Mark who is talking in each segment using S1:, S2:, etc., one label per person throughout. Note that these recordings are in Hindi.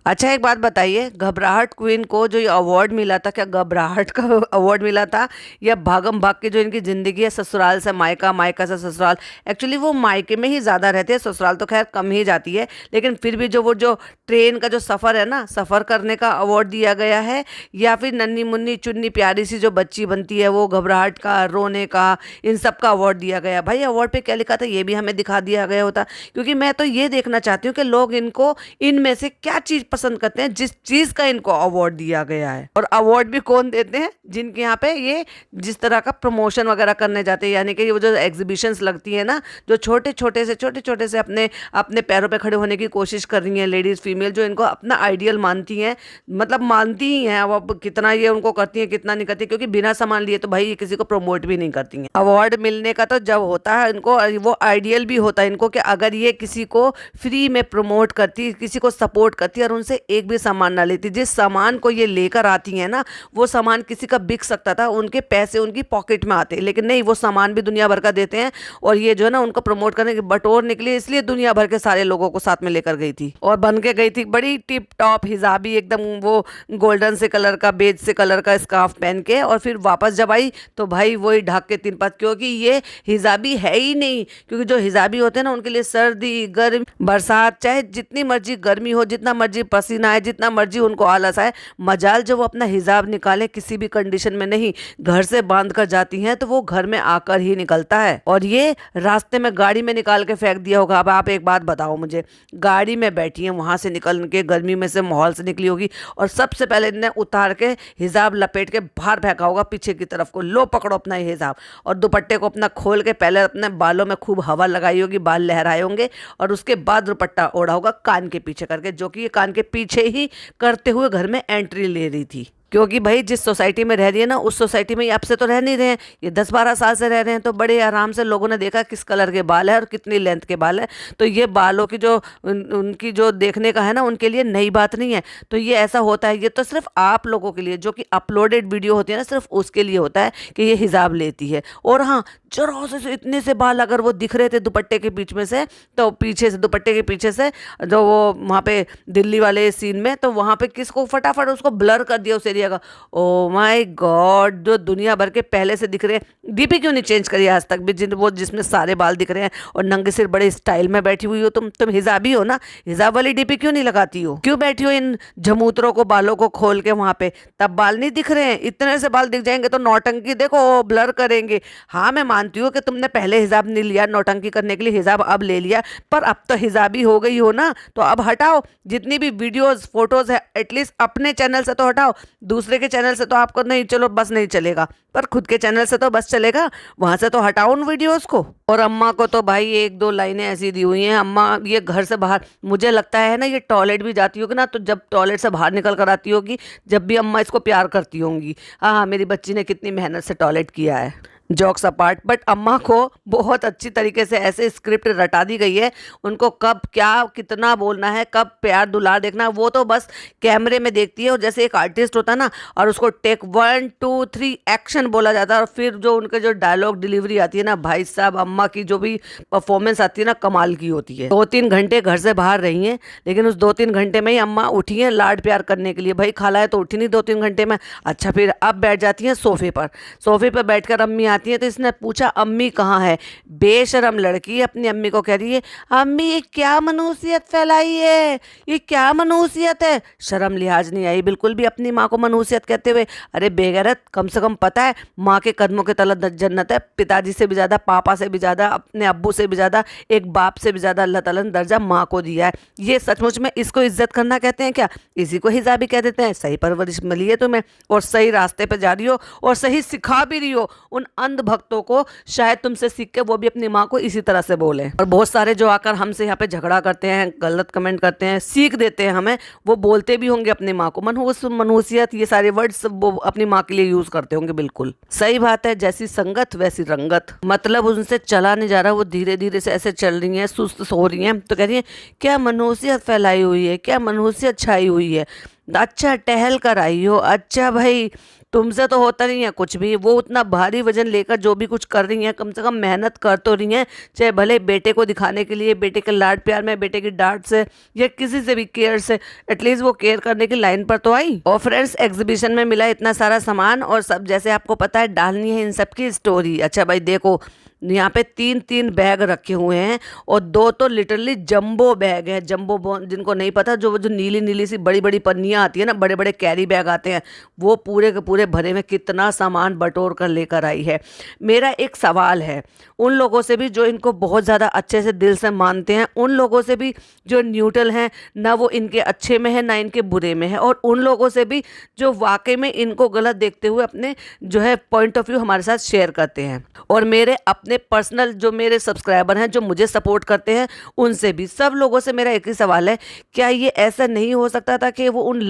S1: अच्छा एक बात बताइए, घबराहट क्वीन को जो ये अवार्ड मिला था, क्या घबराहट का अवार्ड मिला था या भागम भाग की जो इनकी ज़िंदगी है, ससुराल से मायका, मायका से ससुराल। एक्चुअली वो मायके में ही ज़्यादा रहते हैं, ससुराल तो खैर कम ही जाती है, लेकिन फिर भी जो वो जो ट्रेन का जो सफ़र है ना, सफ़र करने का अवार्ड दिया गया है, या फिर नन्ही मुन्नी चुन्नी प्यारी सी जो बच्ची बनती है वो घबराहट का, रोने का, इन सब का अवार्ड दिया गया। भाई अवार्ड पे क्या लिखा था ये भी हमें दिखा दिया गया होता, क्योंकि मैं तो ये देखना चाहती हूँ कि लोग इनको इनमें से क्या चीज पसंद करते हैं जिस चीज का इनको अवार्ड दिया गया है। और अवार्ड भी कौन देते हैं? जिनके यहाँ पे ये जिस तरह का प्रमोशन वगैरह करने जाते हैं, यानी कि वो जो एग्जीबिशंस लगती है ना, जो छोटे छोटे से अपने अपने पैरों पे खड़े होने की कोशिश कर रही हैं लेडीज फीमेल, जो इनको अपना आइडियल मानती हैं, मतलब मानती ही हैं। अब कितना ये उनको करती हैं कितना नहीं करती, क्योंकि बिना सामान लिए तो भाई ये किसी को प्रमोट भी नहीं करती हैं। अवार्ड मिलने का तो जब होता है इनको, वो आइडियल भी होता है इनको कि अगर ये किसी को फ्री में प्रमोट करती, किसी को सपोर्ट करती और उनसे एक भी सामान ना लेती। जिस सामान को ये लेकर आती हैं ना, वो सामान किसी का बिक सकता था, उनके पैसे उनकी पॉकेट में आते, लेकिन नहीं, वो सामान भी दुनिया भर का देते हैं। और ये जो है ना उनको प्रमोट करने के बटोरने के लिए, इसलिए दुनिया भर के सारे लोगों को साथ में लेकर गई थी और बन के गई थी बड़ी टिप टॉप हिजाबी एकदम, वो गोल्डन से कलर का, बेज से कलर का स्कार्फ पहन के। और फिर वापस जब आई तो भाई वही ढाक के तीन पत्त, क्योंकि ये हिजाबी है ही नहीं। क्योंकि जो हिजाबी होते हैं ना उनके लिए सर्दी गर्मी बरसात, चाहे जितनी मर्जी गर्मी हो, जितना मर्जी पसीना आए, जितना मर्जी उनको आलस आए, मजाल जब वो अपना हिजाब निकालें किसी भी कंडीशन में नहीं, घर से बांध कर जाती हैं तो वो घर में आकर ही निकलता है। और ये रास्ते में गाड़ी में निकाल के फेंक दिया होगा। अब आप एक बात बताओ मुझे, गाड़ी में बैठी है, वहां से निकल के गर्मी में से माहौल से निकली होगी और सबसे पहले इन्हें उतार के हिजाब लपेट के बाहर फेंका होगा पीछे की तरफ को, लो पकड़ो अपना हिजाब। और दुपट्टे को अपना खोल के पहले अपने बालों में खूब हवा लगाई होगी, बाल लहराए होंगे, और उसके बाद दुपट्टा ओढ़ा होगा कान के पीछे करके, जो कि ये कान के पीछे ही करते हुए घर में एंट्री ले रही थी। क्योंकि भाई जिस सोसाइटी में रह रही है ना, उस सोसाइटी में ये अब से तो रह नहीं रहे हैं, ये 10-12 साल से रह रहे हैं, तो बड़े आराम से लोगों ने देखा किस कलर के बाल है और कितनी लेंथ के बाल है। तो ये बालों की जो उनकी जो देखने का है ना, उनके लिए नई बात नहीं है। तो ये ऐसा होता है, ये तो सिर्फ आप लोगों के लिए, जो कि अपलोडेड वीडियो होती है ना, सिर्फ उसके लिए होता है कि ये हिजाब लेती है। और हाँ, जरा से इतने से बाल अगर वो दिख रहे थे दुपट्टे के बीच में से, तो पीछे से, दुपट्टे के पीछे से, जो वो वहाँ पे दिल्ली वाले सीन में, तो वहाँ पे किसको फटाफट उसको ब्लर कर दिया उस एरिया का। ओ माय गॉड, जो दुनिया भर के पहले से दिख रहे हैं, डीपी क्यों नहीं चेंज करी आज तक भी, वो जिसमें सारे बाल दिख रहे हैं और नंगे सिर बड़े स्टाइल में बैठी हुई हो तुम हिजाबी हो ना, हिजाब वाली डीपी क्यों नहीं लगाती हो? क्यों बैठी हो इन झमूतरों को बालों को खोल के वहां पे? तब बाल नहीं दिख रहे हैं, इतने से बाल दिख जाएंगे तो नौटंकी देखो ब्लर करेंगे। हाँ मैं मानती हूँ कि तुमने पहले हिजाब नहीं लिया नौटंकी करने के लिए, हिजाब अब ले लिया, पर अब तो हिजाबी हो गई हो ना, तो अब हटाओ जितनी भी वीडियोस फोटोज है, एटलीस्ट अपने चैनल से तो हटाओ। दूसरे के चैनल से तो आपको नहीं, चलो बस नहीं चलेगा, पर खुद के चैनल से तो बस चलेगा, वहां से तो हटाओ उन वीडियोस को। और अम्मा को तो भाई एक दो लाइनें ऐसी दी हुई हैं, अम्मा ये घर से बाहर, मुझे लगता है ना ये टॉयलेट भी जाती होगी ना, तो जब टॉयलेट से बाहर निकल कर आती होगी, जब भी अम्मा इसको प्यार करती होंगी, हाँ हाँ मेरी बच्ची ने कितनी मेहनत से टॉयलेट किया है, जॉक्स अपार्ट। बट अम्मा को बहुत अच्छी तरीके से ऐसे स्क्रिप्ट रटा दी गई है, उनको कब क्या कितना बोलना है, कब प्यार दुलार देखना है, वो तो बस कैमरे में देखती है। और जैसे एक आर्टिस्ट होता है ना, और उसको टेक 1 2 3 एक्शन बोला जाता है, और फिर जो उनके जो डायलॉग डिलीवरी आती है ना, भाई साहब अम्मा की जो भी परफॉर्मेंस आती है ना, कमाल की होती है। 2-3 घंटे घर से बाहर रही हैं, लेकिन उस 2-3 घंटे में ही अम्मा उठी हैं लाड प्यार करने के लिए। भाई खाला है तो उठी नहीं 2-3 घंटे में, अच्छा फिर अब बैठ जाती हैं सोफे पर। सोफे पर बैठकर अम्मी आती है तो इसने पूछा अम्मी कहाँ है? बेशरम लड़की अपनी अम्मी को कह रही है, अम्मी ये क्या मनुसियत फैलाई है, ये क्या मनुसियत है? शर्म लिहाज नहीं आई बिल्कुल भी अपनी माँ को मनुसियत कहते हुए। अरे बेगैरत, कम से कम पता है माँ के कदमों के तले जन्नत है। पिताजी से भी ज़्यादा, पापा से भी ज़्यादा, अपने अब्बू से भी ज़्यादा, एक बाप से भी ज़्यादा अल्लाह ताला ने दर्जा माँ को दिया है। ये सचमुच में इसको इज्जत करना कहते हैं क्या? इसी को हिजाबी कह देते हैं। सही परवरिश मिली है तुम्हें और सही रास्ते पर जा रही हो और सही सिखा भी रही हो उन अंध भक्तों को, शायद तुमसे सीख के वो भी अपनी माँ को इसी तरह से बोले। और बहुत सारे जो आकर हमसे यहाँ पे झगड़ा करते हैं, गलत कमेंट करते हैं, सीख देते हैं हमें, वो बोलते भी होंगे अपनी माँ को मनहूस, मनुसियत, ये सारे वर्ड्स वो अपनी माँ के लिए यूज करते होंगे। बिल्कुल सही बात है, जैसी संगत वैसी रंगत। मतलब उनसे चला नहीं जा रहा, वो धीरे धीरे से ऐसे चल रही हैं, सुस्त हो रही हैं, तो कह रही है क्या मनुसियत फैलाई हुई है, क्या मनुसियत छाई हुई है। अच्छा टहल कर आई हो, अच्छा भाई तुमसे तो होता नहीं है कुछ भी। वो उतना भारी वजन लेकर जो भी कुछ कर रही हैं, कम से कम मेहनत कर तो रही हैं, चाहे भले बेटे को दिखाने के लिए, बेटे के लाड प्यार में, बेटे की डांट से या किसी से भी केयर से, एटलीस्ट वो केयर करने की लाइन पर तो आई। और फ्रेंड्स, एग्जीबिशन में मिला इतना सारा सामान और सब जैसे आपको पता है डालनी है इन सब की स्टोरी। अच्छा भाई देखो, यहाँ पे 3-3 बैग रखे हुए हैं और 2 तो लिटरली जंबो बैग है। जंबो जिनको नहीं पता, जो नीली नीली सी बड़ी बड़ी पन्नियाँ आती है ना, बड़े बड़े कैरी बैग आते हैं, वो पूरे के पूरे भरे में कितना सामान बटोर कर लेकर आई है। मेरा एक सवाल है उन लोगों से भी जो इनको बहुत ज़्यादा अच्छे से दिल से मानते हैं, उन लोगों से भी जो न्यूट्रल हैं, ना वो इनके अच्छे में है ना इनके बुरे में है, और उन लोगों से भी जो वाकई में इनको गलत देखते हुए अपने जो है पॉइंट ऑफ व्यू हमारे साथ शेयर करते हैं। और मेरे अपने पर्सनल जो मेरे सब्सक्राइबर हैं, जो मुझे सपोर्ट करते हैं, उनसे भी, सब लोगों से मेरा एक ही सवाल है, क्या ये ऐसा नहीं हो सकता था कि वो उन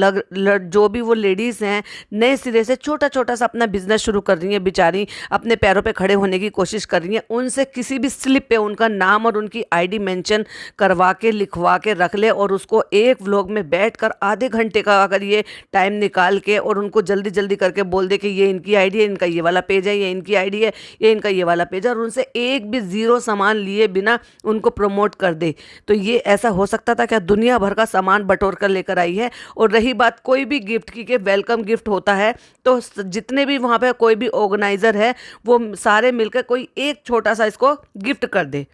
S1: जो भी वो लेडीज़ हैं, नए सिरे से छोटा छोटा सा अपना बिजनेस शुरू कर रही हैं, बेचारी अपने पैरों पे खड़े होने की कोशिश कर रही हैं, उनसे किसी भी स्लिप पे उनका नाम और उनकी आईडी मेंशन करवा के लिखवा के रख ले, और उसको एक व्लॉग में बैठकर आधे घंटे का अगर ये टाइम निकाल के और उनको जल्दी जल्दी करके बोल दे कि ये इनकी आईडी है, इनका ये वाला पेज है, ये इनकी आईडी है, ये इनका ये वाला पेज है, और उनसे एक भी जीरो सामान लिए बिना उनको प्रमोट कर दे, तो ये ऐसा हो सकता था क्या? दुनिया भर का सामान बटोर कर लेकर आई है। और रही बात कोई भी गिफ्ट की, के वेलकम गिफ्ट होता है, तो जितने भी वहाँ पे कोई भी ऑर्गेनाइजर है, वो सारे मिलकर कोई एक छोटा सा इसको गिफ्ट कर दे।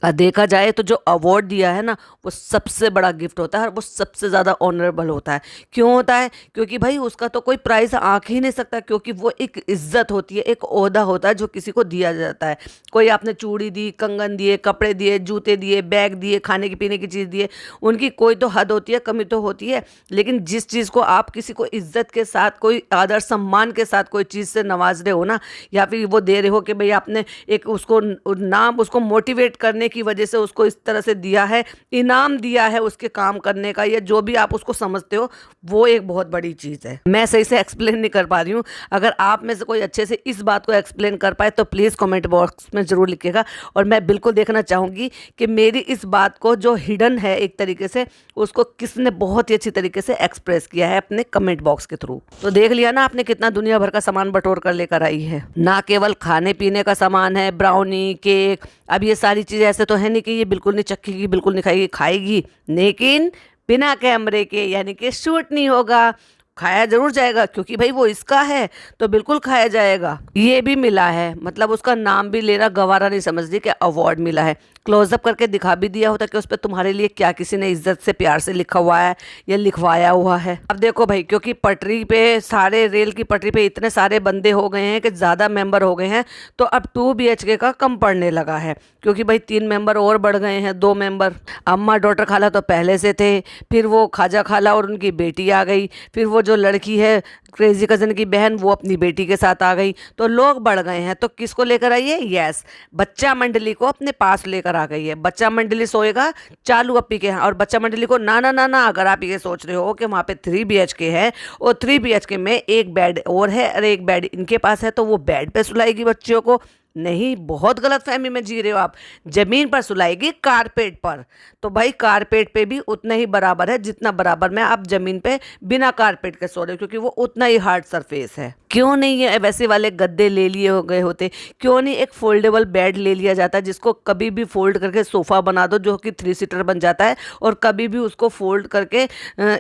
S1: देखा जाए तो जो अवार्ड दिया है ना, वो सबसे बड़ा गिफ्ट होता है और वो सबसे ज़्यादा ऑनरेबल होता है। क्यों होता है? क्योंकि भाई उसका तो कोई प्राइस आंक ही नहीं सकता, क्योंकि वो एक इज्जत होती है, एक ओहदा होता है जो किसी को दिया जाता है। कोई आपने चूड़ी दी, कंगन दिए, कपड़े दिए, जूते दिए, बैग दिए, खाने की पीने की चीज़ दिए, उनकी कोई तो हद होती है, कमी तो होती है, लेकिन जिस चीज़ को आप किसी को इज्जत के साथ, कोई आदर सम्मान के साथ कोई चीज़ से नवाज रहे हो ना, या फिर वो दे रहे हो कि भाई आपने एक उसको नाम, उसको मोटिवेट करने की वजह से उसको इस तरह से दिया है, इनाम दिया है उसके काम करने का, या जो भी आप उसको समझते हो, वो एक बहुत बड़ी चीज़ है। मैं सही से एक्सप्लेन नहीं कर पा रही हूँ। अगर आप में से कोई अच्छे से इस बात को एक्सप्लेन कर पाए तो प्लीज़ कमेंट बॉक्स में ज़रूर लिखिएगा, और मैं बिल्कुल देखना चाहूँगी कि मेरी इस बात को जो हिडन है एक तरीके से, उसको किसने बहुत ही अच्छी तरीके से एक्सप्रेस किया है अपने कमेंट बॉक्स के थ्रू। तो देख लिया ना आपने कितना दुनिया भर का सामान बटोर कर लेकर आई है। ना केवल खाने पीने का सामान है, ब्राउनी, केक, अब ये सारी चीज़ें ऐसे तो है नहीं कि ये बिल्कुल नहीं चखेगी, बिल्कुल नहीं खाएगी, खाएगी, लेकिन बिना कैमरे के, यानी कि शूट नहीं होगा। खाया जरूर जाएगा, क्योंकि भाई वो इसका है तो बिल्कुल खाया जाएगा। ये भी मिला है, मतलब उसका नाम भी लेना गवारा नहीं समझ ली कि अवार्ड मिला है। क्लोजअप करके दिखा भी दिया होता कि उस पर तुम्हारे लिए क्या किसी ने इज्जत से प्यार से लिखा हुआ है या लिखवाया हुआ है। अब देखो भाई, क्योंकि पटरी पे, सारे रेल की पटरी पे इतने सारे बंदे हो गए हैं कि ज़्यादा मेंबर हो गए हैं, तो अब 2 BHK का कम पड़ने लगा है, क्योंकि भाई 3 मेंबर और बढ़ गए हैं, 2 मेंबर। अम्मा डॉक्टर खाला तो पहले से थे, फिर वो खाजा खाला और उनकी बेटी आ गई, फिर वो जो लड़की है क्रेजी कजन की बहन, वो अपनी बेटी के साथ आ गई, तो लोग बढ़ गए हैं। तो किसको लेकर आई है? यस, बच्चा मंडली को अपने पास लेकर आ गई है। बच्चा मंडली सोएगा चालू अप्पी के यहाँ, और बच्चा मंडली को ना ना ना ना, अगर आप ये सोच रहे हो कि वहाँ पे 3 BHK है और 3 BHK में एक बेड और है और एक बेड इनके पास है, तो वो बेड पे सुलाएगी बच्चियों को, नहीं, बहुत गलत फहमी में जी रहे हो आप। जमीन पर सुलाएगी, कारपेट पर। तो भाई कारपेट पे भी उतना ही बराबर है जितना बराबर में आप जमीन पे बिना कारपेट के सो रहे हो, क्योंकि वो उतना ही हार्ड सरफेस है। क्यों नहीं ये वैसे वाले गद्दे ले लिए हो गए होते? क्यों नहीं एक फोल्डेबल बेड ले लिया जाता, जिसको कभी भी फोल्ड करके सोफा बना दो, जो कि 3 सीटर बन जाता है, और कभी भी उसको फोल्ड करके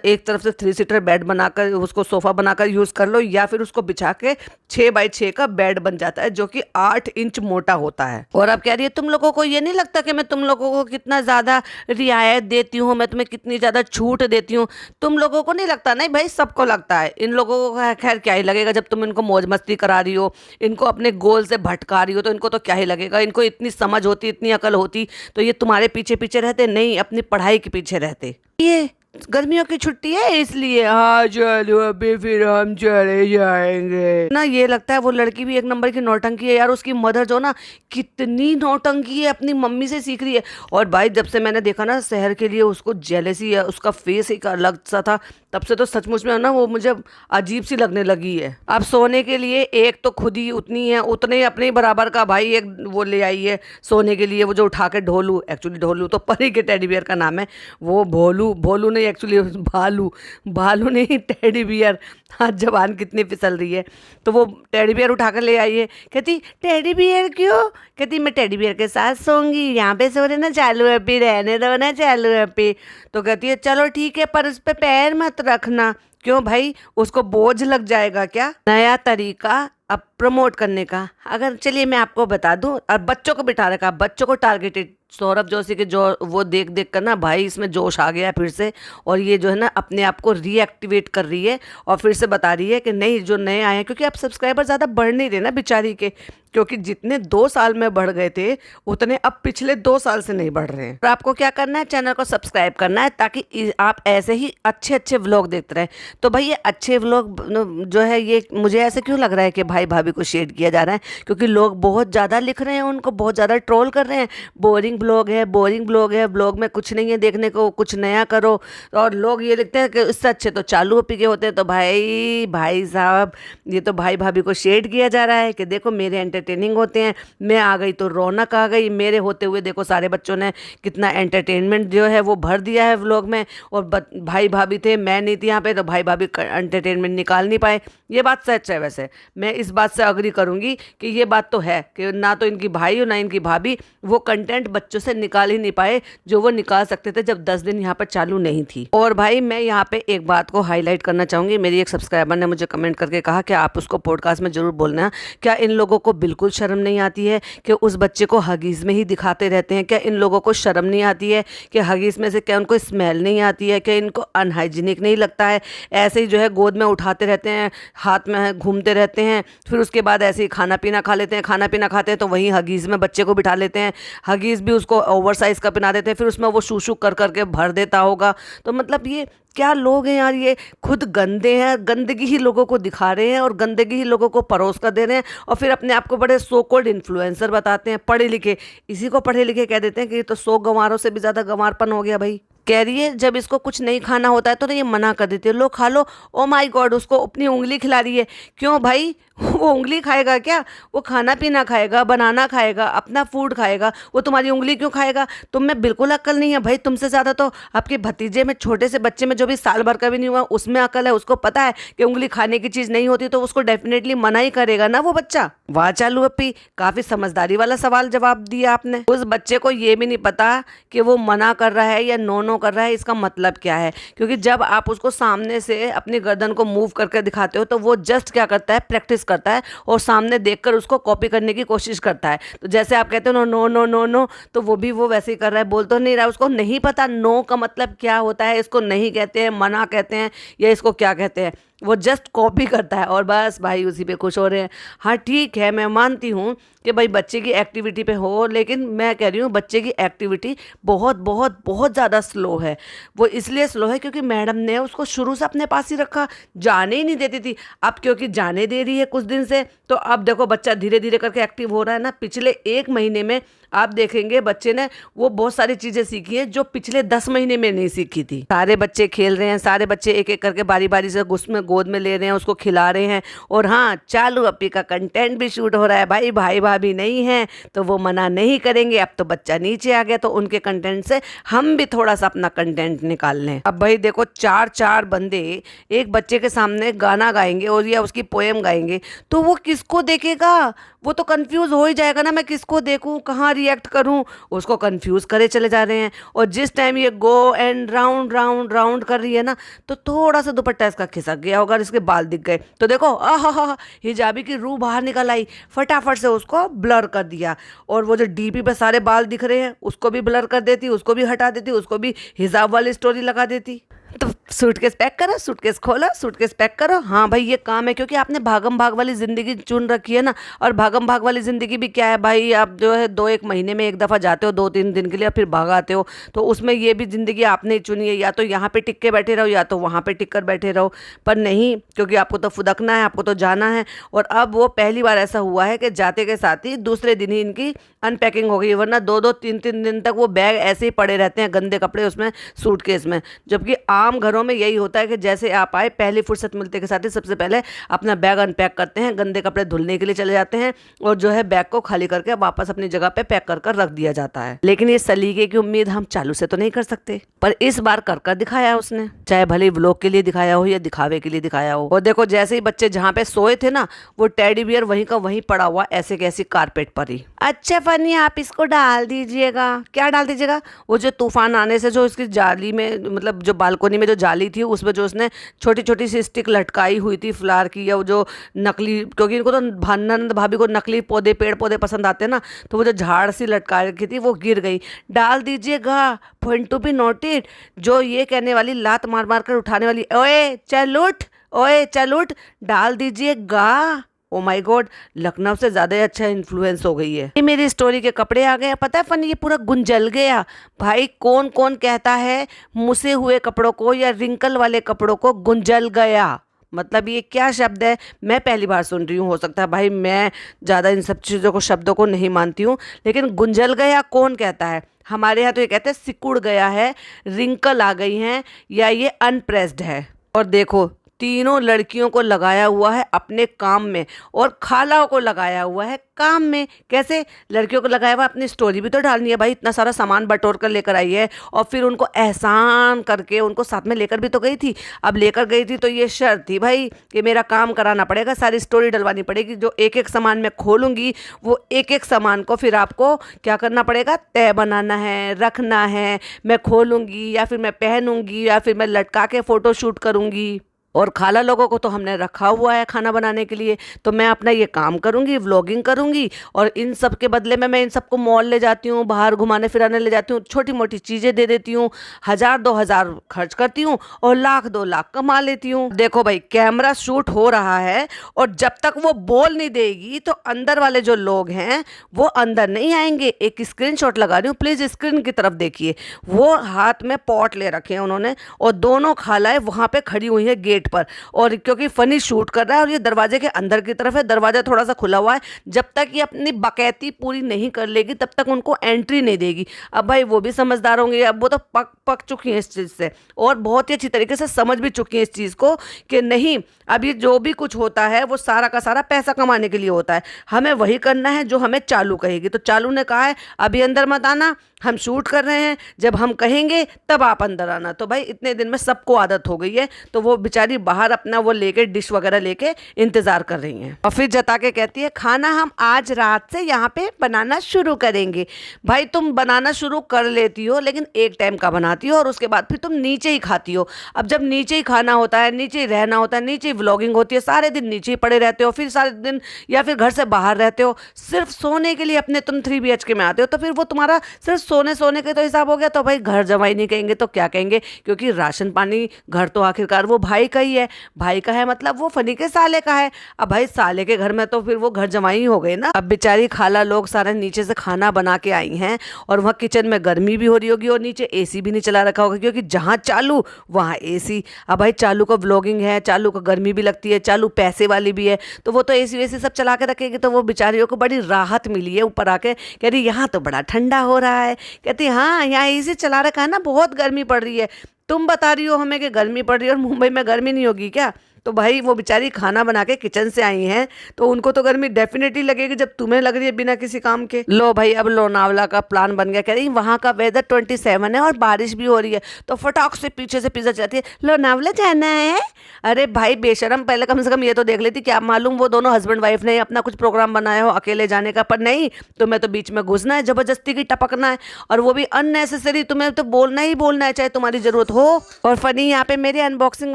S1: एक तरफ से 3 सीटर बेड बनाकर उसको सोफा बनाकर यूज कर लो, या फिर उसको बिछा के 6x6 का बेड बन जाता है, जो कि 8 इंच मोटा होता है। और अब कह रही है तुम लोगों को ये नहीं लगता कि मैं तुम लोगों को कितना ज्यादा रियायत देती हूँ, मैं तुम्हें कितनी ज्यादा छूट देती हूँ? तुम लोगों को नहीं लगता? नहीं भाई, सबको लगता है। इन लोगों को खैर क्या ही लगेगा, जब तुम इनको मौज मस्ती करा रही हो, इनको अपने गोल से भटका रही हो, तो इनको तो क्या ही लगेगा। इनको इतनी समझ होती, इतनी अकल होती, तो ये तुम्हारे पीछे पीछे रहते नहीं, अपनी पढ़ाई के पीछे रहते। ये गर्मियों की छुट्टी है इसलिए, हाँ चलो अभी फिर हम चले जाएंगे ना। ये लगता है वो लड़की भी एक नंबर की नौटंकी है यार। उसकी मदर जो ना, कितनी नौटंकी है, अपनी मम्मी से सीख रही है। और भाई जब से मैंने देखा ना शहर के लिए उसको जेलसी है, उसका फेस एक अलग सा था, तब से तो सचमुच में ना वो मुझे अजीब सी लगने लगी है। अब सोने के लिए एक तो खुद ही उतनी है, उतने ही अपने बराबर का भाई एक वो ले आई है सोने के लिए, वो जो उठा के ढोलू, एक्चुअली ढोलू तो परी के टेडी बियर का नाम है, वो भोलू, भोलू ने नहीं, एक्चुअली भालू, भालू नहीं, टेडी बियर। हाँ, जबान कितनी फिसल रही है। तो वो टेडी बियर उठा कर ले आई है। कहती टेडी बियर क्यों? कहती मैं टेडी बियर के साथ सोऊंगी, यहाँ पे सो रहे ना चालू अप्पी, रहने दो ना चालू अप्पी। तो कहती है चलो ठीक है, पर उस पे पैर मत रखना। क्यों भाई, उसको बोझ लग जाएगा क्या? नया तरीका अब प्रमोट करने का। अगर चलिए मैं आपको बता दूं, और बच्चों को बिठा रखा, बच्चों को टारगेटेड, सौरभ जोशी के जो वो देख देख कर ना भाई इसमें जोश आ गया है फिर से। और ये जो है ना अपने आप को रीएक्टिवेट कर रही है और फिर से बता रही है कि नहीं, जो नए आए हैं, क्योंकि अब सब्सक्राइबर ज़्यादा बढ़ नहीं रहे ना बेचारी के, क्योंकि जितने 2 साल में बढ़ गए थे उतने अब पिछले 2 साल से नहीं बढ़ रहे हैं। और आपको क्या करना है, चैनल को सब्सक्राइब करना है ताकि आप ऐसे ही अच्छे अच्छे व्लॉग देखते रहें। तो भाई ये अच्छे व्लॉग जो है, ये मुझे ऐसे क्यों लग रहा है कि भाई भाभी को शेड किया जा रहा है, क्योंकि लोग बहुत ज़्यादा लिख रहे हैं, उनको बहुत ज़्यादा ट्रोल कर रहे हैं। बोरिंग ब्लॉग है, बोरिंग ब्लॉग है, ब्लॉग में कुछ नहीं है देखने को, कुछ नया करो। और लोग ये लिखते हैं कि इससे अच्छे तो चालू पी के होते हैं। तो भाई साहब, ये तो भाई भाभी को शेड किया जा रहा है कि देखो मेरे एंटरटेनिंग होते हैं, मैं आ गई तो रौनक आ गई, मेरे होते हुए देखो सारे बच्चों ने कितना एंटरटेनमेंट जो है वो भर दिया है व्लॉग में। और भाई भाभी थे, मैं नहीं थी यहाँ पे, तो भाई भाभी एंटरटेनमेंट निकाल नहीं पाए। ये बात सच है। वैसे मैं इस बात से अग्री करूंगी कि ये बात तो है कि ना तो इनकी भाई और ना इनकी भाभी वो कंटेंट बच्चों से निकाल ही नहीं पाए जो वो निकाल सकते थे जब 10 दिन यहाँ पर चालू नहीं थी। और भाई मैं यहाँ पे एक बात को हाईलाइट करना चाहूंगी। मेरी एक सब्सक्राइबर ने मुझे कमेंट करके कहा कि आप उसको पॉडकास्ट में जरूर बोलना, क्या इन लोगों को बिल्कुल शर्म नहीं आती है कि उस बच्चे को हगीज में ही दिखाते रहते हैं? क्या इन लोगों को शर्म नहीं आती है कि हगीज में से क्या उनको स्मेल नहीं आती है? क्या इनको अनहाइजीनिक नहीं लगता है? ऐसे ही जो है गोद में उठाते रहते हैं, हाथ में घूमते रहते हैं, फिर उसके बाद ऐसे ही खाना पीना खा लेते हैं, खाना पीना खाते हैं तो वहीं हगीज में बच्चे को बिठा लेते हैं, हगीज भी उसको ओवर साइज का पहना देते हैं, फिर उसमें वो शूशू कर करके भर देता होगा। तो मतलब ये क्या लोग हैं यार, ये खुद गंदे हैं, गंदगी ही लोगों को दिखा रहे हैं और गंदगी ही लोगों को परोस कर दे रहे हैं, और फिर अपने आप को बड़े सो कॉल्ड इन्फ्लुएंसर बताते हैं, पढ़े लिखे। इसी को पढ़े लिखे कह देते हैं कि ये तो 100 गंवारों से भी ज़्यादा गंवारपन हो गया भाई। कह रही है जब इसको कुछ नहीं खाना होता है तो ये मना कर देती है, लो खा लो। ओ माय गॉड, उसको अपनी उंगली खिला रही है। क्यों भाई, वो उंगली खाएगा क्या? वो खाना पीना खाएगा, बनाना खाएगा, अपना फूड खाएगा, वो तुम्हारी उंगली क्यों खाएगा? तुम में बिल्कुल अक्ल नहीं है भाई। तुमसे ज़्यादा तो आपके भतीजे में, छोटे से बच्चे में जो भी साल भर का भी नहीं हुआ उसमें अक्ल है। उसको पता है कि उंगली खाने की चीज़ नहीं होती, तो उसको डेफिनेटली मना ही करेगा ना वो बच्चा। वाह चालू अप्पी, काफ़ी समझदारी वाला सवाल जवाब दिया आपने। उस बच्चे को ये भी नहीं पता कि वो मना कर रहा है या नो कर रहा है, इसका मतलब क्या है। क्योंकि जब आप उसको सामने से अपनी गर्दन को मूव करके दिखाते हो तो वो जस्ट क्या करता है, प्रैक्टिस करता है और सामने देखकर उसको कॉपी करने की कोशिश करता है। तो जैसे आप कहते हो नो नो नो नो, तो वो भी वो वैसे ही कर रहा है, बोल तो नहीं रहा। उसको नहीं पता नो का मतलब क्या होता है, इसको नहीं कहते हैं, मना कहते हैं, या इसको क्या कहते हैं। वो जस्ट कॉपी करता है और बस भाई उसी पे खुश हो रहे हैं। हाँ ठीक है, मैं मानती हूँ कि भाई बच्चे की एक्टिविटी पे हो, लेकिन मैं कह रही हूँ बच्चे की एक्टिविटी बहुत बहुत बहुत ज़्यादा स्लो है। वो इसलिए स्लो है क्योंकि मैडम ने उसको शुरू से अपने पास ही रखा, जाने ही नहीं देती थी। अब क्योंकि जाने दे रही है कुछ दिन से, तो अब देखो बच्चा धीरे धीरे करके एक्टिव हो रहा है ना। पिछले 1 महीने में आप देखेंगे बच्चे ने वो बहुत सारी चीज़ें सीखी हैं जो पिछले 10 महीने में नहीं सीखी थी। सारे बच्चे खेल रहे हैं, सारे बच्चे एक एक करके बारी बारी से उसमें गोद में ले रहे हैं, उसको खिला रहे हैं। और हाँ, चालू अप्पी का कंटेंट भी शूट हो रहा है। भाई भाई भाभी नहीं है तो वो मना नहीं करेंगे। अब तो बच्चा नीचे आ गया तो उनके कंटेंट से हम भी थोड़ा सा अपना कंटेंट निकाल लें। अब भाई देखो 4 बंदे एक बच्चे के सामने गाना गाएंगे और या उसकी पोएम गाएंगे, तो वो किसको देखेगा? वो तो कंफ्यूज हो ही जाएगा ना, मैं किसको देखूं, कहाँ रिएक्ट करूं। उसको कंफ्यूज करे चले जा रहे हैं। और जिस टाइम ये go and round round round कर रही है ना, तो थोड़ा सा दुपट्टा इसका खिसक गया होगा, इसके बाल दिख गए, तो देखो आहा, हिजाबी की रूह बाहर निकल आई, फटाफट से उसको ब्लर कर दिया। और वो जो डीपी पे सारे बाल दिख रहे हैं उसको भी ब्लर कर देती, उसको भी हटा देती, उसको भी हिजाब वाली स्टोरी लगा देती। तो सूटकेस पैक करो, सूटकेस खोलो, सूटकेस पैक करो। हाँ भाई ये काम है, क्योंकि आपने भागम भाग वाली ज़िंदगी चुन रखी है ना। और भागम भाग वाली ज़िंदगी भी क्या है भाई, आप जो है 2-1 महीने में एक दफ़ा जाते हो 2-3 दिन के लिए, फिर भाग आते हो। तो उसमें ये भी ज़िंदगी आपने चुनी है, या तो यहाँ पे टिक के बैठे रहो या तो वहाँ पे टिक कर बैठे रहो। पर नहीं, क्योंकि आपको तो फुदकना है, आपको तो जाना है। और अब वो पहली बार ऐसा हुआ है कि जाते के साथ ही दूसरे दिन ही इनकी अनपैकिंग हो गई, वरना 2-2 3-3 दिन तक वो बैग ऐसे ही पड़े रहते हैं, गंदे कपड़े उसमें सूटकेस में। जबकि आम घरों में यही होता है कि जैसे आप आए पहली फुर्सत मिलते के साथ ही सबसे पहले अपना बैग अनपैक करते हैं, गंदे कपड़े धुलने के लिए चले जाते हैं और जो है बैग को खाली करके वापस अपनी जगह पे पैक कर कर रख दिया जाता है। लेकिन ये सलीके की उम्मीद हम चालू से तो नहीं कर सकते, पर इस बार कर कर दिखाया उसने, चाहे भले व्लॉग के लिए दिखाया हो या दिखावे के लिए दिखाया हो। और देखो जैसे ही बच्चे जहाँ पे सोए थे ना, वो टेडी बियर वहीं का वहीं पड़ा हुआ ऐसे कैसी कारपेट पर ही। अच्छा फनी, आप इसको डाल दीजिएगा। क्या डाल दीजिएगा? वो जो तूफान आने से जो इसकी जाली में, मतलब जो बालकोनी में जो जाली थी उसमें जो उसने छोटी छोटी सी स्टिक लटकाई हुई थी फ्लावर की, या वो जो नकली, क्योंकि इनको तो नंद भाभी को नकली पौधे पेड़ पौधे पसंद आते हैं ना, तो वो जो झाड़ सी लटका रखी थी वो गिर गई। डाल दीजिएगा, पॉइंट टू बी नोटेड। जो ये कहने वाली लात मार मार कर उठाने वाली, ओए चल उठ, ओए चल उठ, डाल दीजिएगा। ओ माय गॉड, लखनऊ से ज्यादा अच्छा इन्फ्लुएंस हो गई है। ये मेरी स्टोरी के कपड़े आ गए, पता है फनी, ये पूरा गुंजल गया। भाई कौन कौन कहता है मुसे हुए कपड़ों को या रिंकल वाले कपड़ों को गुंजल गया? मतलब ये क्या शब्द है? मैं पहली बार सुन रही हूँ। हो सकता है भाई मैं ज़्यादा इन सब चीज़ों को, शब्दों को नहीं मानती हूँ, लेकिन गुंजल गया कौन कहता है? हमारे यहाँ तो ये कहते हैं सिकुड़ गया है, रिंकल आ गई हैं, या ये अनप्रेस्ड है। और देखो तीनों लड़कियों को लगाया हुआ है अपने काम में और खालाओं को लगाया हुआ है काम में। कैसे? लड़कियों को लगाया हुआ, अपनी स्टोरी भी तो डालनी है भाई, इतना सारा सामान बटोर कर लेकर आई है और फिर उनको एहसान करके उनको साथ में लेकर भी तो गई थी। अब लेकर गई थी तो ये शर्त थी भाई कि मेरा काम कराना पड़ेगा, सारी स्टोरी डलवानी पड़ेगी। जो एक एक सामान मैं खोलूंगी वो एक एक सामान को फिर आपको क्या करना पड़ेगा? तय बनाना है, रखना है। मैं खोलूंगी या फिर मैं पहनूंगी या फिर मैं लटका के फोटो शूट करूंगी। और खाला लोगों को तो हमने रखा हुआ है खाना बनाने के लिए, तो मैं अपना ये काम करूंगी, व्लॉगिंग करूंगी, और इन सब के बदले में मैं इन सबको मॉल ले जाती हूँ, बाहर घुमाने फिराने ले जाती हूँ, छोटी मोटी चीज़ें दे देती हूँ, 1000-2000 खर्च करती हूँ और 1,00,000-2,00,000 कमा लेती हूँ। देखो भाई कैमरा शूट हो रहा है और जब तक वो बोल नहीं देगी तो अंदर वाले जो लोग हैं वो अंदर नहीं आएंगे। एक स्क्रीनशॉट लगा रही हूँ, प्लीज़ स्क्रीन की तरफ देखिए। वो हाथ में पॉट ले रखे हैं उन्होंने और दोनों खालाएं वहाँ पे खड़ी हुई है गेट पर, और क्योंकि फनी शूट कर रहा है और ये दरवाजे के अंदर की तरफ है, दरवाजा थोड़ा सा खुला हुआ है, जब तक ये अपनी बकैती पूरी नहीं कर लेगी तब तक उनको एंट्री नहीं देगी। अब भाई वो भी समझदार होंगे, अब वो तो पक चुकी हैं इस चीज़ से और बहुत ही अच्छी तरीके से समझ भी चुकी हैं इस चीज़ को कि नहीं, अब ये जो भी कुछ होता है वो सारा का सारा पैसा कमाने के लिए होता है, हमें वही करना है जो हमें चालू कहेगी। तो चालू ने कहा है अभी अंदर मत आना, हम शूट कर रहे हैं, जब हम कहेंगे तब आप अंदर आना। तो भाई इतने दिन में सबको आदत हो गई है, तो वो बेचारी बाहर अपना वो लेके डिश वगैरह लेके इंतजार कर रही हैं और फिर जता के कहती है खाना हम आज रात से यहाँ पे बनाना शुरू करेंगे। भाई तुम बनाना शुरू कर लेती हो लेकिन एक टाइम का बनाती हो और उसके बाद फिर तुम नीचे ही खाती हो। अब जब नीचे ही खाना होता है, नीचे ही रहना होता है, नीचे ही व्लॉगिंग होती है, सारे दिन नीचे ही पड़े रहते हो, फिर सारे दिन या फिर घर से बाहर रहते हो, सिर्फ सोने के लिए अपने तुम 3 BHK में आते हो, तो फिर वो तुम्हारा सिर्फ सोने के तो हिसाब हो गया। तो भाई घर जमाई नहीं कहेंगे तो क्या कहेंगे, क्योंकि राशन पानी घर तो आखिरकार वो भाई का ही है, भाई का है मतलब वो फनी के साले का है। अब भाई साले के घर में तो फिर वो घर जमाई ही हो गए ना। अब बेचारी खाला लोग सारे नीचे से खाना बना के आई हैं और वहाँ किचन में गर्मी भी हो रही होगी और नीचे एसी भी नहीं चला रखा होगा, क्योंकि जहाँ चालू वहाँ एसी। अब भाई चालू को व्लॉगिंग है, चालू को गर्मी भी लगती है, चालू पैसे वाली भी है, तो वो तो एसी वेसी सब चला के रखेगी। तो वो बेचारियों को बड़ी राहत मिली है ऊपर आके, कह रही यहाँ तो बड़ा ठंडा हो रहा है। कहती हाँ यहाँ एसी चला रखा है ना, बहुत गर्मी पड़ रही है। तुम बता रही हो हमें कि गर्मी पड़ रही है और मुंबई में गर्मी नहीं होगी क्या? तो भाई वो बेचारी खाना बना के किचन से आई हैं तो उनको तो गर्मी डेफिनेटली लगेगी जब तुम्हें लग रही है बिना किसी काम के। लो भाई अब लोनावला का प्लान बन गया, कह रही वहाँ का वेदर 27 है और बारिश भी हो रही है, तो फटाक से पीछे से पिज्जा चाहती है, लोनावला जाना है। अरे भाई बेशरम, पहले कम से कम ये तो देख लेती, क्या मालूम वो दोनों हस्बैंड वाइफ ने अपना कुछ प्रोग्राम बनाया हो अकेले जाने का, पर नहीं, तुम्हें तो बीच में घुसना है, जबरदस्ती की टपकना है और वो भी अननेसेसरी। तुम्हें तो बोलना ही बोलना है चाहे तुम्हारी जरूरत हो। और फनी यहाँ पे मेरी अनबॉक्सिंग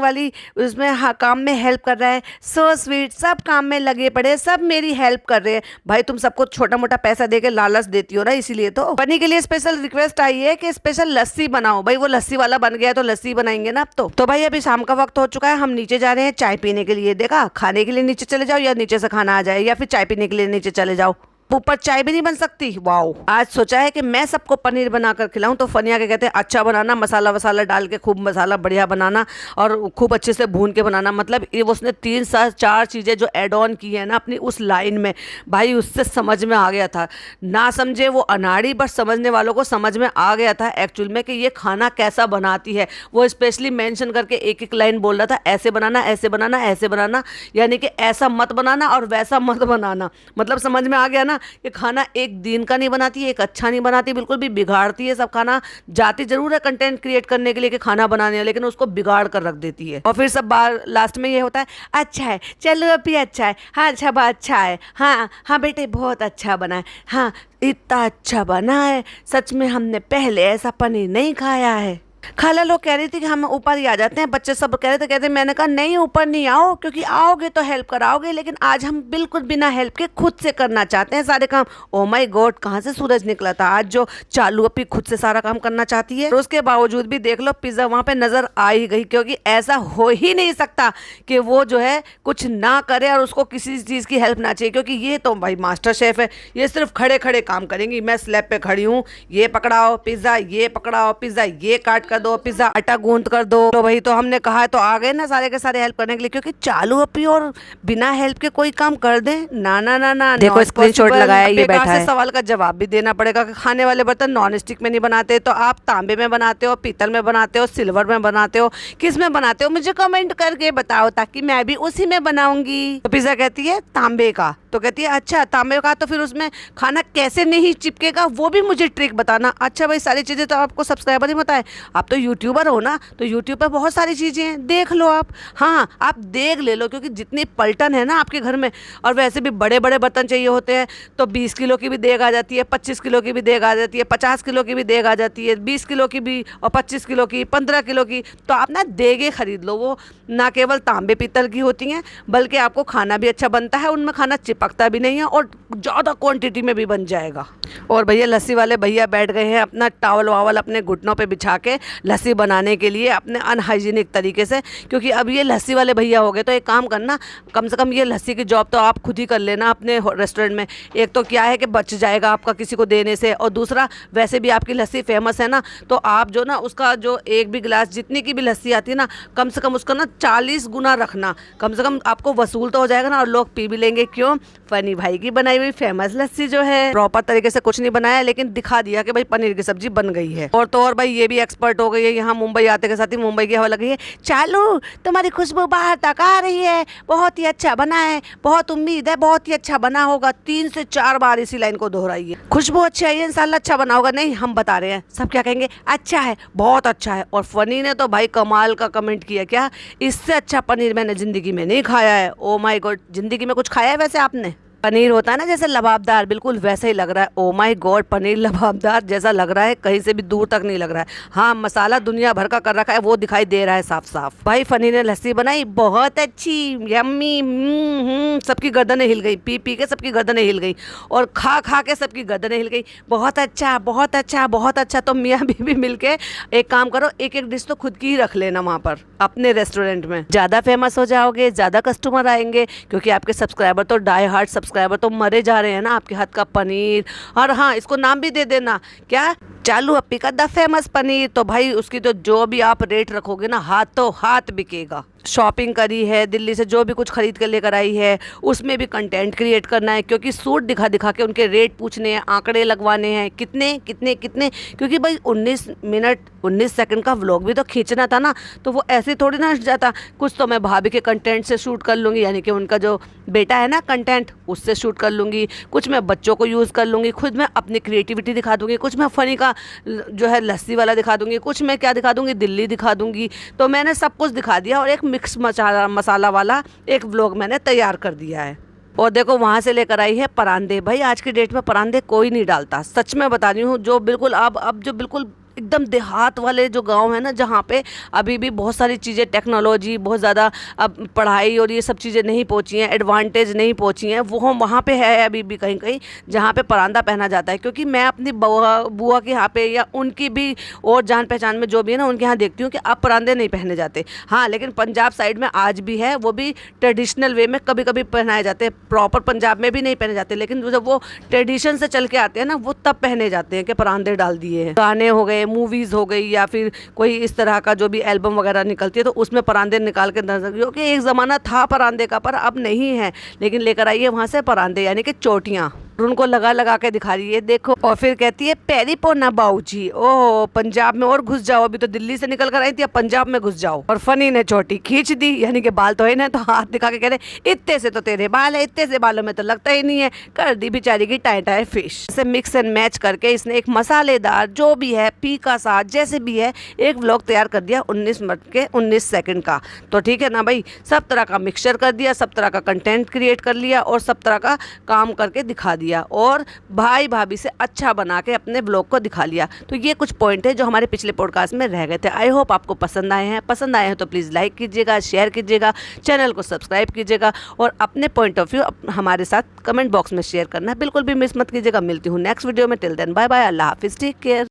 S1: वाली उसमें काम में हेल्प कर रहा है, सो स्वीट, सब काम में लगे पड़े, सब मेरी हेल्प कर रहे हैं। भाई तुम सबको छोटा मोटा पैसा देके लालच देती हो ना, इसीलिए तो फनी के लिए स्पेशल रिक्वेस्ट आई है कि स्पेशल लस्सी बनाओ। भाई वो लस्सी वाला बन गया है तो लस्सी बनाएंगे ना अब तो भाई अभी शाम का वक्त हो चुका है, हम नीचे जा रहे हैं चाय पीने के लिए। देखा, खाने के लिए नीचे चले जाओ या नीचे से खाना आ जाए, या फिर चाय पीने के लिए नीचे चले जाओ। ऊपर चाय भी नहीं बन सकती। वाओ। आज सोचा है कि मैं सबको पनीर बनाकर खिलाऊं, तो फनिया के कहते हैं अच्छा बनाना, मसाला वसाला डाल के खूब मसाला बढ़िया बनाना और खूब अच्छे से भून के बनाना। मतलब ये उसने 3 से 4 चीज़ें जो ऐड ऑन की है ना अपनी उस लाइन में, भाई उससे समझ में आ गया था। ना समझे वो अनाड़ी, बट समझने वालों को समझ में आ गया था एक्चुअल में कि ये खाना कैसा बनाती है। वो स्पेशली मेंशन करके एक एक लाइन बोल रहा था, ऐसे बनाना, ऐसे बनाना, ऐसे बनाना, यानी कि ऐसा मत बनाना और वैसा मत बनाना। मतलब समझ में आ गया ना, ये खाना एक दिन का नहीं बनाती, एक अच्छा नहीं बनाती, बिल्कुल भी बिगाड़ती है सब खाना। जाती जरूर है कंटेंट क्रिएट करने के लिए कि खाना बनाने, लेकिन उसको बिगाड़ कर रख देती है। और फिर सब बार लास्ट में ये होता है, अच्छा है, चलो अभी अच्छा है, हाँ अच्छा बा अच्छा है, हाँ हाँ बेटे बहुत अच्छा बना है, हाँ इतना अच्छा बना है, सच में हमने पहले ऐसा पनीर नहीं खाया है। खाला लोग कह रही थी कि हम ऊपर ही आ जाते हैं, बच्चे सब कह रहे थे, कहते मैंने कहा नहीं ऊपर नहीं आओ, क्योंकि आओगे तो हेल्प कराओगे, लेकिन आज हम बिल्कुल बिना हेल्प के खुद से करना चाहते हैं सारे काम। ओ माय गॉड, कहाँ से सूरज निकला था आज जो चालू अपनी खुद से सारा काम करना चाहती है। और उसके बावजूद भी देख लो पिज्जा वहां पे नजर आ ही गई, क्योंकि ऐसा हो ही नहीं सकता कि वो जो है कुछ ना करे और उसको किसी चीज की हेल्प ना चाहिए, क्योंकि ये तो भाई मास्टर शेफ है, ये सिर्फ खड़े खड़े काम करेंगी। मैं स्लैब पे खड़ी हूँ, ये पकड़ाओ पिज्जा, ये पकड़ाओ पिज्जा, ये काट कर दो पिज्जा, आटा गूंद कर दो। तो भाई तो हमने कहा है तो आ गए ना सारे के सारे हेल्प करने के लिए, क्योंकि चालू अपी और बिना हेल्प के कोई काम कर दे ना ना ना ना। देखो स्क्रीनशॉट लगाया, ये बैठा है। सवाल का जवाब भी देना पड़ेगा कि खाने वाले बर्तन नॉन स्टिक में नहीं बनाते, तो आप तांबे में बनाते हो, पीतल में बनाते हो, सिल्वर में बनाते हो, किस में बनाते हो मुझे कमेंट करके बताओ, ताकि मैं भी उसी में बनाऊंगी। तो पिज्जा कहती है तांबे का, तो कहती है अच्छा तांबे का, तो फिर उसमें खाना कैसे नहीं चिपकेगा वो भी मुझे ट्रिक बताना। अच्छा भाई सारी चीज़ें तो आपको सब्सक्राइबर ही बताए, आप तो यूट्यूबर हो ना, तो यूट्यूब पर बहुत सारी चीज़ें हैं, देख लो आप। हाँ आप देख ले लो, क्योंकि जितनी पलटन है ना आपके घर में, और वैसे भी बड़े बड़े बर्तन चाहिए होते हैं, तो 20 किलो की भी देग आ जाती है, 25 किलो की भी देग आ जाती है, 50 किलो की भी देग आ जाती है, 20 किलो की भी, और 25 किलो की, 15 किलो की। तो आप ना देगे खरीद लो, वो ना केवल तांबे पीतल की होती हैं, बल्कि आपको खाना भी अच्छा बनता है, उनमें खाना चिपकता भी नहीं है और ज़्यादा क्वांटिटी में भी बन जाएगा। और भैया लस्सी वाले भैया बैठ गए हैं अपना टावल वावल अपने घुटनों पे बिछा के लस्सी बनाने के लिए अपने अनहाइजीनिक तरीके से, क्योंकि अब ये लस्सी वाले भैया हो गए। तो एक काम करना, कम से कम ये लस्सी की जॉब तो आप खुद ही कर लेना अपने रेस्टोरेंट में। एक तो क्या है कि बच जाएगा आपका किसी को देने से, और दूसरा वैसे भी आपकी लस्सी फेमस है ना, तो आप जो ना उसका जो एक भी गिलास जितनी की भी लस्सी आती है ना, कम से कम उसका ना 40 गुना रखना, कम से कम आपको वसूल तो हो जाएगा ना, और लोग पी भी लेंगे। क्यों? फनी भाई की बनाई हुई फेमस लस्सी जो है, प्रॉपर तरीके से कुछ नहीं बनाया, लेकिन दिखा दिया कि भाई पनीर की सब्जी बन गई है। और तो और भाई ये भी एक्सपर्ट हो गई है, यहाँ मुंबई आते के साथ ही मुंबई की हवा लग गई है। चालू तुम्हारी खुशबू बाहर तक आ रही है, बहुत ही अच्छा बना है, बहुत उम्मीद है बहुत ही अच्छा बना होगा। 3 से 4 बार इसी लाइन को दोहराई है। खुशबू अच्छी आई है, इंशाल्लाह अच्छा बना होगा। नहीं हम बता रहे हैं, सब क्या कहेंगे, अच्छा है, बहुत अच्छा है। और फनी ने तो भाई कमाल का कमेंट किया, क्या इससे अच्छा पनीर मैंने जिंदगी में नहीं खाया है। ओ माय गॉड, जिंदगी में कुछ खाया है वैसे आपने? पनीर होता है ना जैसे लबाबदार, बिल्कुल वैसा ही लग रहा है। ओ माय गॉड, पनीर लबाबदार जैसा लग रहा है, कहीं से भी दूर तक नहीं लग रहा है। हाँ मसाला दुनिया भर का कर रखा है, वो दिखाई दे रहा है साफ साफ। भाई फनी ने लस्सी बनाई बहुत अच्छी, यम्मी, सबकी गर्दनें हिल गई, पी पी के सबकी गर्दनें हिल गई, और खा खा के सबकी गर्दनें हिल गई। बहुत अच्छा बहुत अच्छा बहुत अच्छा। तो मियाँ बीवी मिलके एक काम करो, एक एक डिश तो खुद की ही रख लेना वहाँ पर अपने रेस्टोरेंट में, ज़्यादा फेमस हो जाओगे, ज़्यादा कस्टमर आएंगे, क्योंकि आपके सब्सक्राइबर तो डाई हार्ट सब्सक्राइबर तो मरे जा रहे हैं ना आपके हाथ का पनीर। और हाँ इसको नाम भी दे देना, क्या चालू अपी का द फेमस पनीर। तो भाई उसकी तो जो भी आप रेट रखोगे ना, हाथों हाथ बिकेगा। शॉपिंग करी है दिल्ली से, जो भी कुछ खरीद कर लेकर आई है, उसमें भी कंटेंट क्रिएट करना है, क्योंकि सूट दिखा दिखा के उनके रेट पूछने हैं, आंकड़े लगवाने हैं, कितने कितने कितने, क्योंकि भाई 19 मिनट 19 सेकंड का व्लॉग भी तो खींचना था ना, तो वो ऐसे थोड़ी ना हट जाता। कुछ तो मैं भाभी के कंटेंट से शूट कर लूँगी, यानी कि उनका जो बेटा है ना कंटेंट, उससे शूट कर लूँगी, कुछ मैं बच्चों को यूज़ कर लूँगी, खुद मैं अपनी क्रिएटिविटी दिखा दूँगी, कुछ मैं फ़नी का जो है लस्सी वाला दिखा दूँगी, कुछ मैं क्या दिखा दूँगी, दिल्ली दिखा दूँगी। तो मैंने सब कुछ दिखा दिया, और एक मिक्स मसाला वाला एक व्लॉग मैंने तैयार कर दिया है। और देखो वहाँ से लेकर आई है परांदे। भाई आज की डेट में परांदे कोई नहीं डालता, सच में बता रही हूँ। जो बिल्कुल अब जो बिल्कुल एकदम देहात वाले जो गांव है ना, जहाँ पे अभी भी बहुत सारी चीज़ें, टेक्नोलॉजी बहुत ज़्यादा, अब पढ़ाई और ये सब चीज़ें नहीं पहुँची हैं, एडवांटेज नहीं पहुँची हैं, वो वहाँ पे है अभी भी कहीं कहीं जहाँ पे परांदा पहना जाता है। क्योंकि मैं अपनी बुआ के यहाँ पे या उनकी भी और जान पहचान में जो भी है ना, उनके यहाँ देखती हूँ कि अब परांदे नहीं पहने जाते। हाँ, लेकिन पंजाब साइड में आज भी है, वो भी ट्रेडिशनल वे में कभी कभी पहनाए जाते हैं। प्रॉपर पंजाब में भी नहीं पहने जाते, लेकिन जब वो ट्रेडिशन से चल के आते हैं ना, वो तब पहने जाते हैं कि परांदे डाल दिए हैं। गाने हो गए, मूवीज़ हो गई, या फिर कोई इस तरह का जो भी एल्बम वगैरह निकलती है, तो उसमें परांदे निकाल के नजर, क्योंकि एक ज़माना था परांदे का, पर अब नहीं है। लेकिन लेकर आइए वहाँ से परांदे, यानी कि चोटियाँ, उनको लगा लगा के दिखा रही है, देखो। और फिर कहती है पैरी पोना बाऊजी। ओह, पंजाब में और घुस जाओ, अभी तो दिल्ली से निकल कर आई थी, अब पंजाब में घुस जाओ। और फनी ने चोटी खींच दी, यानी कि बाल तो है ना, तो हाथ दिखा के कह रहे इतने से तो तेरे बाल है, इतने से बालों में तो लगता ही नहीं है। कर दी बेचारी की टाई टाई फिश। इसे मिक्स एंड मैच करके इसने एक मसालेदार जो भी है, पी का साथ जैसे भी है, एक व्लॉग तैयार कर दिया 19 मिनट के 19 सेकंड का। तो ठीक है ना भाई, सब तरह का मिक्सचर कर दिया, सब तरह का कंटेंट क्रिएट कर लिया और सब तरह का काम करके दिखा दिया, और भाई भाभी से अच्छा बना के अपने ब्लॉग को दिखा लिया। तो ये कुछ पॉइंट है जो हमारे पिछले पॉडकास्ट में रह गए थे। आई होप आपको पसंद आए हैं। पसंद आए हैं तो प्लीज़ लाइक कीजिएगा, शेयर कीजिएगा, चैनल को सब्सक्राइब कीजिएगा, और अपने पॉइंट ऑफ व्यू हमारे साथ कमेंट बॉक्स में शेयर करना बिल्कुल भी मिस मत कीजिएगा। मिलती हूँ नेक्स्ट वीडियो में। टिल देन बाय बाय, अल्लाह हाफिज़, टेक केयर।